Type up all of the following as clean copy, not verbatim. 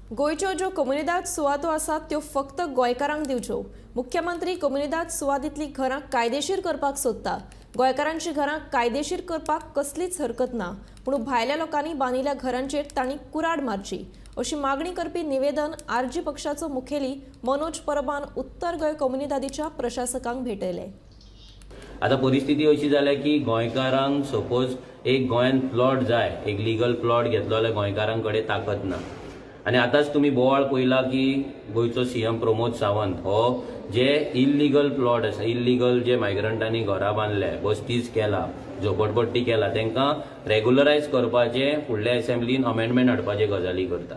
गोयच्यो ज्यो कम्युनिदाद सुवातो आसात त्यो फक्त गोंयकारांक दिवच्यो। मुख्यमंत्री कम्युनिदाद सुवातींतली घरां कायदेशीर करपाक सोदता। गोंयकारांची घरां कायदेशीर करपाक कसलीच हरकत ना, पूण भायल्या लोकांनी बांदिल्ल्या घरांचेर तांणी कुराड मारची अशी मागणी करपी निवेदन आरजी पक्षाचो मुखेली मनोज परबान उत्तर गोंय कम्युनिदादीच्या प्रशासकांक भेटयले। आता परिस्थिती अशी जाल्या की गोंयकारांक सपोज एक गोंयान प्लॉट जाय, एक लीगल प्लॉट घेतलो जाल्यार गोंयकारांकडे ताकद ना। आणि आताच तुम्ही बोवाळ पळयला की गोयचो सीएम प्रमोद सावंत हो जे इल्लीगल प्लॉट आसा, इल्लीगल जे मायग्रंटांनी घरां बांदल्या, बस्तीज केला, झोपडपट्टी केला, तांकां रेग्युलरायज करपाचे फुडल्या असेंब्लीन अमेंडमेंट हाडपाचे गजाली करता।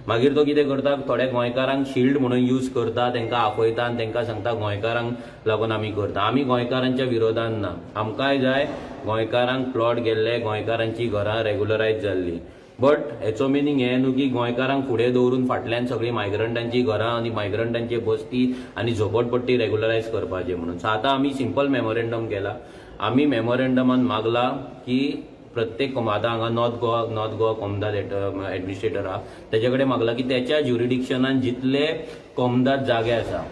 मागीर तो कितें करता, थोड्या गोंयकारांक शिल्ड म्हणून यूज करता, तांकां आपयता आनी तांकां सांगता गोंयकारांक लागून आमी करता। आमी गोंयकारांच्या विरोधान ना, आमकांय जाय गोंयकारांक प्लॉट गेल्ले, गोंयकारांची घरां रेग्युलरायज जाल्ली। बट हेचो मिनींग हें न्हू की गोंयकारांक फुडें दवरून फाटल्यान सगळी मायग्रंटांची घरां आनी मायग्रंटांचे बस्ती आनी झोपडपट्टी रेग्युलरायज करपाचे म्हणून। सो आतां आमी सिंपल मेमोरेंडम केला। आमी मेमोरेंडमान मागला की प्रत्येक आतां हांगा नॉर्थ गोवा कॉमदाद एडमिनिस्ट्रेटर आहा, तेजे कडेन मागला की त्याच्या ज्युरिडिक्शनान जितले कॉमदाद जागे आसा,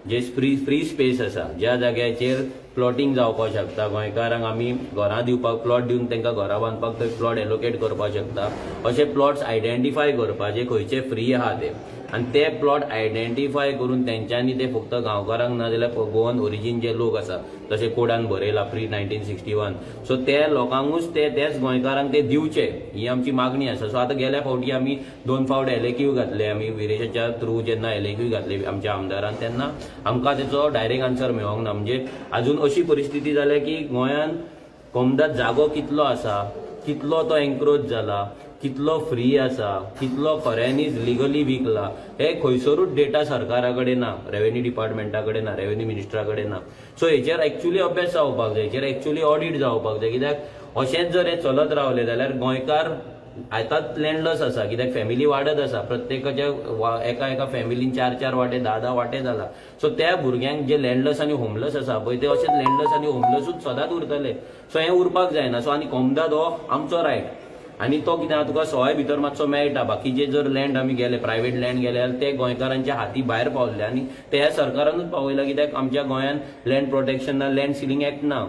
जे फ्री स्पेस आसा, ज्या जाग्याचेर प्लॉटिंग जावपाक शकता, गोंयकारांक आमी घरां दिवपाक, प्लॉट दिवन तांकां घरां बांदपाक थंय प्लॉट एलोकेट करपाक शकता, अशे प्लॉट्स आयडेंटिफाय करपाचे खंयचे फ्री आहा ते, आनी ते प्लॉट आयडेंटिफाय करून तेंच्यांनी ते फक्त गांवकारांक ना जाल्यार गोवन ओरिजीन जे लोक आसा, जशे कोडान बरयला प्री 1961, सो ते लोकांकूच तेच गोंयकारांक ते दिवचे, ही आमची मागणी आसा। सो आतां गेल्या फावटी आमी 2 फावट एलेक्यू घातले, आमी विरेशाच्या थ्रू जेन्ना एलेक्यू घातले आमच्या आमदारान, तेन्ना आमकां तेचो डायरेक्ट आन्सर मेळोंक ना। म्हणजे अजून अशी परिस्थिती जाल्या की गोंयान कॉमदाद जागो कितलो आसा, कितलो तो एन्क्रोच जाला, कितलो फ्री आसा, कितलो खऱ्यांनीच लिगली विकला, हे खंयसरूच डेटा सरकारा कडेन ना, रेव्हेन्यू डिपार्टमेंटा कडेन ना, रेव्हेन्यू मिनिस्टरा कडेन ना। सो हेचेर एक्चुअली अभ्यास जावपाक जाय, हेचेर एक्चुअली ऑडिट जावपाक जाय, कित्याक अशेंच जर हे चलत रावले जाल्यार गोंयकार आतांच लँडलस आसा, कित्याक फॅमिली वाडत आसा, प्रत्येकाच्या एका फॅमिलीन 4 वाटे 10 वाटे जाला। सो त्या भुरग्यांक जे लँडलस आनी होमलस आसा पळय, ते अशेंच लँडलस आनी होमलसूच सदांच उरतले। सो हें उरपाक जायना। सो आनी कॉमदाद हो आमचो रायट, आनी तो कितें तुका 100 भितर मातसो मेळटा। बाकीचे जर लँड आमी गेले, प्रायवेट लँड गेले जाल्यार ते गोंयकारांच्या हाती भायर पावले, आनी ते ह्या सरकारानूच पावयला, कित्याक आमच्या गोंयान लँड प्रोटेक्शन ना, लँड सिलींग एक्ट ना।